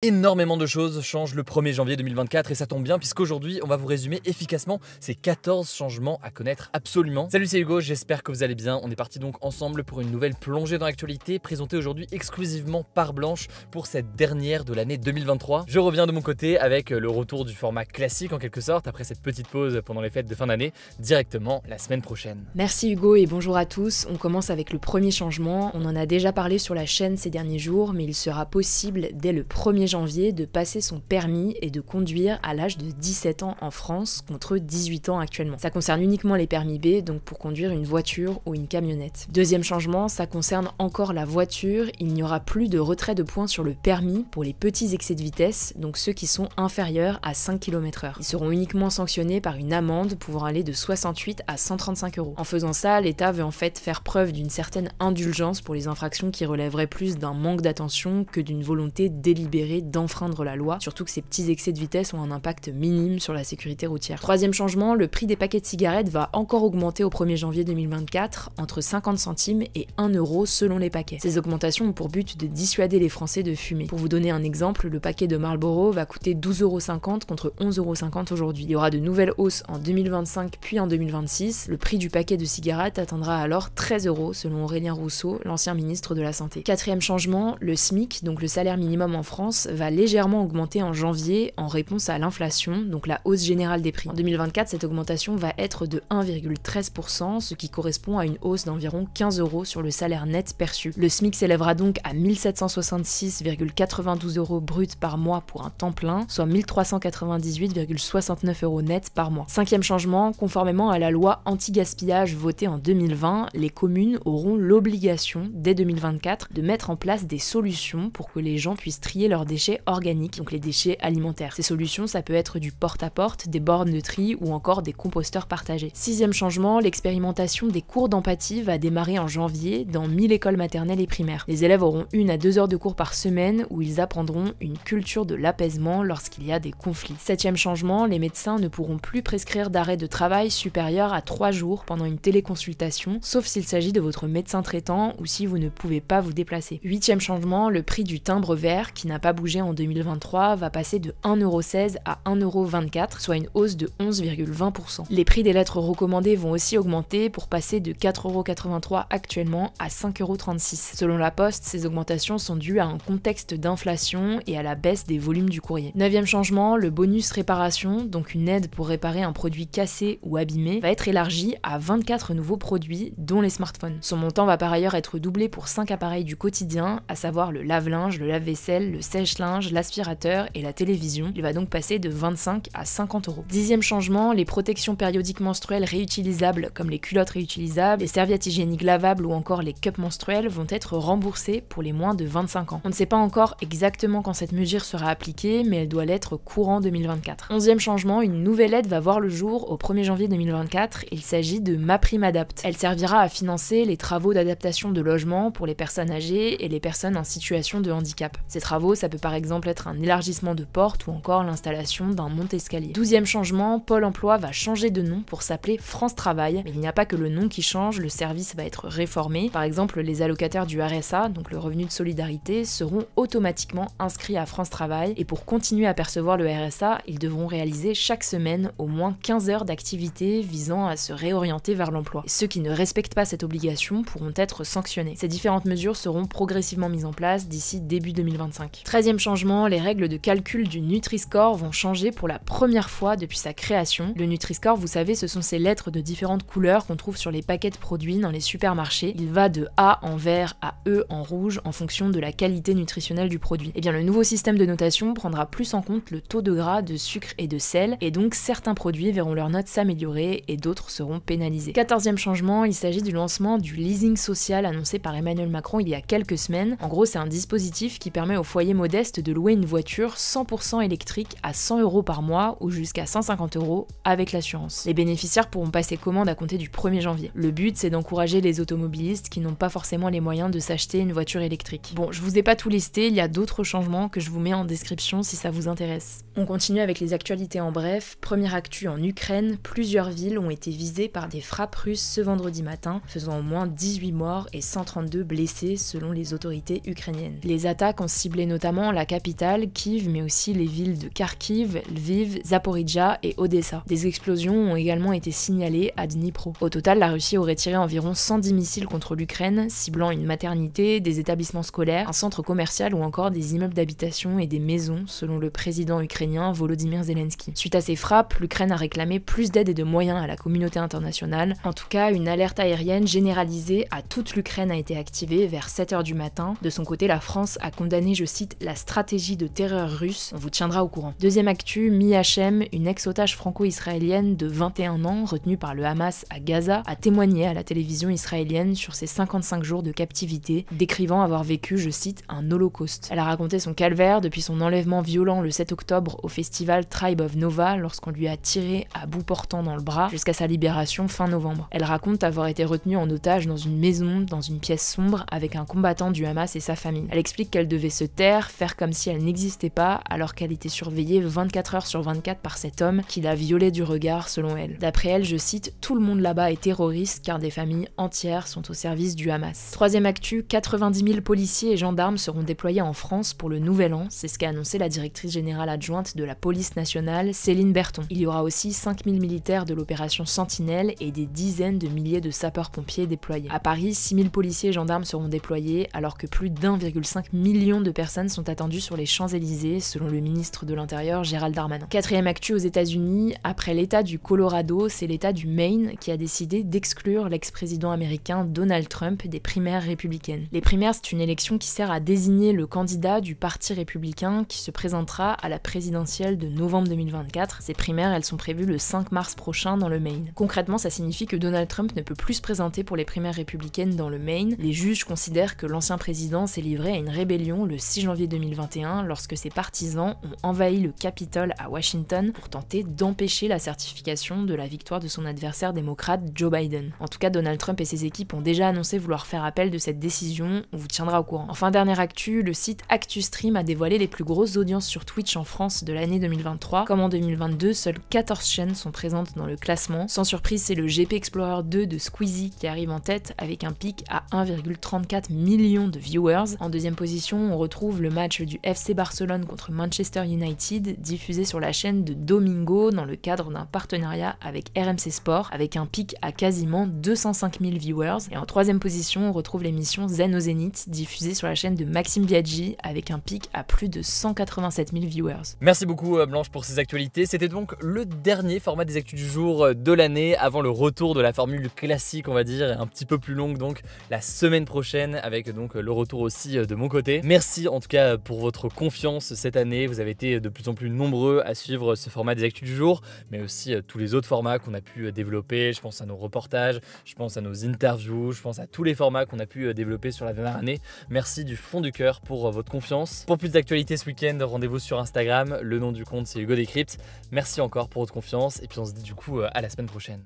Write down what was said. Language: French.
Énormément de choses changent le 1er janvier 2024 et ça tombe bien puisqu'aujourd'hui on va vous résumer efficacement ces 14 changements à connaître absolument. Salut, c'est Hugo, j'espère que vous allez bien. On est parti donc ensemble pour une nouvelle plongée dans l'actualité présentée aujourd'hui exclusivement par Blanche pour cette dernière de l'année 2023. Je reviens de mon côté avec le retour du format classique en quelque sorte après cette petite pause pendant les fêtes de fin d'année, directement la semaine prochaine. Merci Hugo et bonjour à tous. On commence avec le premier changement. On en a déjà parlé sur la chaîne ces derniers jours, mais il sera possible dès le 1er janvier de passer son permis et de conduire à l'âge de 17 ans en France contre 18 ans actuellement. Ça concerne uniquement les permis B, donc pour conduire une voiture ou une camionnette. Deuxième changement, ça concerne encore la voiture. Il n'y aura plus de retrait de points sur le permis pour les petits excès de vitesse, donc ceux qui sont inférieurs à 5 km/h. Ils seront uniquement sanctionnés par une amende pouvant aller de 68 à 135 €. En faisant ça, l'État veut en fait faire preuve d'une certaine indulgence pour les infractions qui relèveraient plus d'un manque d'attention que d'une volonté délibérée d'enfreindre la loi, surtout que ces petits excès de vitesse ont un impact minime sur la sécurité routière. Troisième changement, le prix des paquets de cigarettes va encore augmenter au 1er janvier 2024, entre 50 centimes et 1 € selon les paquets. Ces augmentations ont pour but de dissuader les Français de fumer. Pour vous donner un exemple, le paquet de Marlboro va coûter 12,50 € contre 11,50 € aujourd'hui. Il y aura de nouvelles hausses en 2025 puis en 2026. Le prix du paquet de cigarettes atteindra alors 13 € selon Aurélien Rousseau, l'ancien ministre de la Santé. Quatrième changement, le SMIC, donc le salaire minimum en France, va légèrement augmenter en janvier en réponse à l'inflation, donc la hausse générale des prix. En 2024, cette augmentation va être de 1,13%, ce qui correspond à une hausse d'environ 15 € sur le salaire net perçu. Le SMIC s'élèvera donc à 1766,92 € brut par mois pour un temps plein, soit 1398,69 € net par mois. Cinquième changement, conformément à la loi anti-gaspillage votée en 2020, les communes auront l'obligation, dès 2024, de mettre en place des solutions pour que les gens puissent trier leurs déchets organiques, donc les déchets alimentaires. Ces solutions, ça peut être du porte-à-porte, des bornes de tri ou encore des composteurs partagés. Sixième changement, l'expérimentation des cours d'empathie va démarrer en janvier dans 1000 écoles maternelles et primaires. Les élèves auront 1 à 2 heures de cours par semaine où ils apprendront une culture de l'apaisement lorsqu'il y a des conflits. Septième changement, les médecins ne pourront plus prescrire d'arrêt de travail supérieur à 3 jours pendant une téléconsultation, sauf s'il s'agit de votre médecin traitant ou si vous ne pouvez pas vous déplacer. Huitième changement, le prix du timbre vert, qui n'a pas bougé en 2023, va passer de 1,16 € à 1,24 €, soit une hausse de 11,20%. Les prix des lettres recommandées vont aussi augmenter pour passer de 4,83 € actuellement à 5,36 €. Selon la Poste, ces augmentations sont dues à un contexte d'inflation et à la baisse des volumes du courrier. Neuvième changement, le bonus réparation, donc une aide pour réparer un produit cassé ou abîmé, va être élargi à 24 nouveaux produits, dont les smartphones. Son montant va par ailleurs être doublé pour 5 appareils du quotidien, à savoir le lave-linge, le lave-vaisselle, le sèche-linge, l'aspirateur et la télévision. Il va donc passer de 25 à 50 €. Dixième changement, les protections périodiques menstruelles réutilisables comme les culottes réutilisables, les serviettes hygiéniques lavables ou encore les cups menstruels vont être remboursées pour les moins de 25 ans. On ne sait pas encore exactement quand cette mesure sera appliquée, mais elle doit l'être courant 2024. Onzième changement, une nouvelle aide va voir le jour au 1er janvier 2024. Il s'agit de MaPrimeAdapt'. Elle servira à financer les travaux d'adaptation de logement pour les personnes âgées et les personnes en situation de handicap. Ces travaux, ça peut par exemple être un élargissement de porte ou encore l'installation d'un monte-escalier. 12e changement, Pôle emploi va changer de nom pour s'appeler France Travail, mais il n'y a pas que le nom qui change, le service va être réformé. Par exemple, les allocataires du RSA, donc le revenu de solidarité, seront automatiquement inscrits à France Travail et pour continuer à percevoir le RSA, ils devront réaliser chaque semaine au moins 15 heures d'activité visant à se réorienter vers l'emploi. Et ceux qui ne respectent pas cette obligation pourront être sanctionnés. Ces différentes mesures seront progressivement mises en place d'ici début 2025. 13e changement, les règles de calcul du Nutri-Score vont changer pour la première fois depuis sa création. Le Nutri-Score, vous savez, ce sont ces lettres de différentes couleurs qu'on trouve sur les paquets de produits dans les supermarchés. Il va de A en vert à E en rouge en fonction de la qualité nutritionnelle du produit. Et bien le nouveau système de notation prendra plus en compte le taux de gras, de sucre et de sel, et donc certains produits verront leurs notes s'améliorer et d'autres seront pénalisés. 14e changement, il s'agit du lancement du leasing social annoncé par Emmanuel Macron il y a quelques semaines. En gros, c'est un dispositif qui permet aux foyers modestes de louer une voiture 100% électrique à 100 € par mois ou jusqu'à 150 € avec l'assurance. Les bénéficiaires pourront passer commande à compter du 1er janvier. Le but, c'est d'encourager les automobilistes qui n'ont pas forcément les moyens de s'acheter une voiture électrique. Bon, je vous ai pas tout listé, il y a d'autres changements que je vous mets en description si ça vous intéresse. On continue avec les actualités en bref. Première actu en Ukraine, plusieurs villes ont été visées par des frappes russes ce vendredi matin, faisant au moins 18 morts et 132 blessés selon les autorités ukrainiennes. Les attaques ont ciblé notamment notamment la capitale, Kiev, mais aussi les villes de Kharkiv, Lviv, Zaporizhzhia et Odessa. Des explosions ont également été signalées à Dnipro. Au total, la Russie aurait tiré environ 110 missiles contre l'Ukraine, ciblant une maternité, des établissements scolaires, un centre commercial ou encore des immeubles d'habitation et des maisons, selon le président ukrainien Volodymyr Zelensky. Suite à ces frappes, l'Ukraine a réclamé plus d'aide et de moyens à la communauté internationale. En tout cas, une alerte aérienne généralisée à toute l'Ukraine a été activée vers 7h du matin. De son côté, la France a condamné, je cite, la stratégie de terreur russe. On vous tiendra au courant. Deuxième actu, Mi Hachem, une ex-otage franco-israélienne de 21 ans retenue par le Hamas à Gaza, a témoigné à la télévision israélienne sur ses 55 jours de captivité, décrivant avoir vécu, je cite, un holocauste. Elle a raconté son calvaire depuis son enlèvement violent le 7 octobre au festival Tribe of Nova lorsqu'on lui a tiré à bout portant dans le bras jusqu'à sa libération fin novembre. Elle raconte avoir été retenue en otage dans une maison, dans une pièce sombre, avec un combattant du Hamas et sa famille. Elle explique qu'elle devait se taire, faire comme si elle n'existait pas, alors qu'elle était surveillée 24 heures sur 24 par cet homme qui la violait du regard selon elle. D'après elle, je cite, tout le monde là-bas est terroriste car des familles entières sont au service du Hamas. Troisième actu, 90 000 policiers et gendarmes seront déployés en France pour le nouvel an, c'est ce qu'a annoncé la directrice générale adjointe de la police nationale, Céline Berton. Il y aura aussi 5 000 militaires de l'opération Sentinelle et des dizaines de milliers de sapeurs-pompiers déployés. À Paris, 6 000 policiers et gendarmes seront déployés alors que plus d'1,5 million de personnes sont attendues sur les Champs-Élysées, selon le ministre de l'Intérieur Gérald Darmanin. Quatrième actu aux États-Unis, après l'état du Colorado, c'est l'état du Maine qui a décidé d'exclure l'ex-président américain Donald Trump des primaires républicaines. Les primaires, c'est une élection qui sert à désigner le candidat du parti républicain qui se présentera à la présidentielle de novembre 2024. Ces primaires, elles sont prévues le 5 mars prochain dans le Maine. Concrètement, ça signifie que Donald Trump ne peut plus se présenter pour les primaires républicaines dans le Maine. Les juges considèrent que l'ancien président s'est livré à une rébellion le 6 janvier 2021 lorsque ses partisans ont envahi le Capitole à Washington pour tenter d'empêcher la certification de la victoire de son adversaire démocrate Joe Biden. En tout cas, Donald Trump et ses équipes ont déjà annoncé vouloir faire appel de cette décision, on vous tiendra au courant. Enfin, dernière actu, le site ActuStream a dévoilé les plus grosses audiences sur Twitch en France de l'année 2023. Comme en 2022, seules 14 chaînes sont présentes dans le classement. Sans surprise, c'est le GP Explorer 2 de Squeezie qui arrive en tête avec un pic à 1,34 million de viewers. En deuxième position, on retrouve le match du FC Barcelone contre Manchester United diffusé sur la chaîne de Domingo dans le cadre d'un partenariat avec RMC Sport avec un pic à quasiment 205 000 viewers. Et en troisième position, on retrouve l'émission Zen au Zénith diffusée sur la chaîne de Maxime Biaggi avec un pic à plus de 187 000 viewers. Merci beaucoup Blanche pour ces actualités. C'était donc le dernier format des actus du jour de l'année avant le retour de la formule classique, on va dire, un petit peu plus longue donc la semaine prochaine avec donc le retour aussi de mon côté. Merci en tout cas pour votre confiance cette année. Vous avez été de plus en plus nombreux à suivre ce format des actus du jour, mais aussi tous les autres formats qu'on a pu développer. Je pense à nos reportages, je pense à nos interviews, je pense à tous les formats qu'on a pu développer sur la dernière année. Merci du fond du cœur pour votre confiance. Pour plus d'actualités ce week-end, rendez-vous sur Instagram. Le nom du compte c'est Hugo Décrypte. Merci encore pour votre confiance et puis on se dit du coup à la semaine prochaine.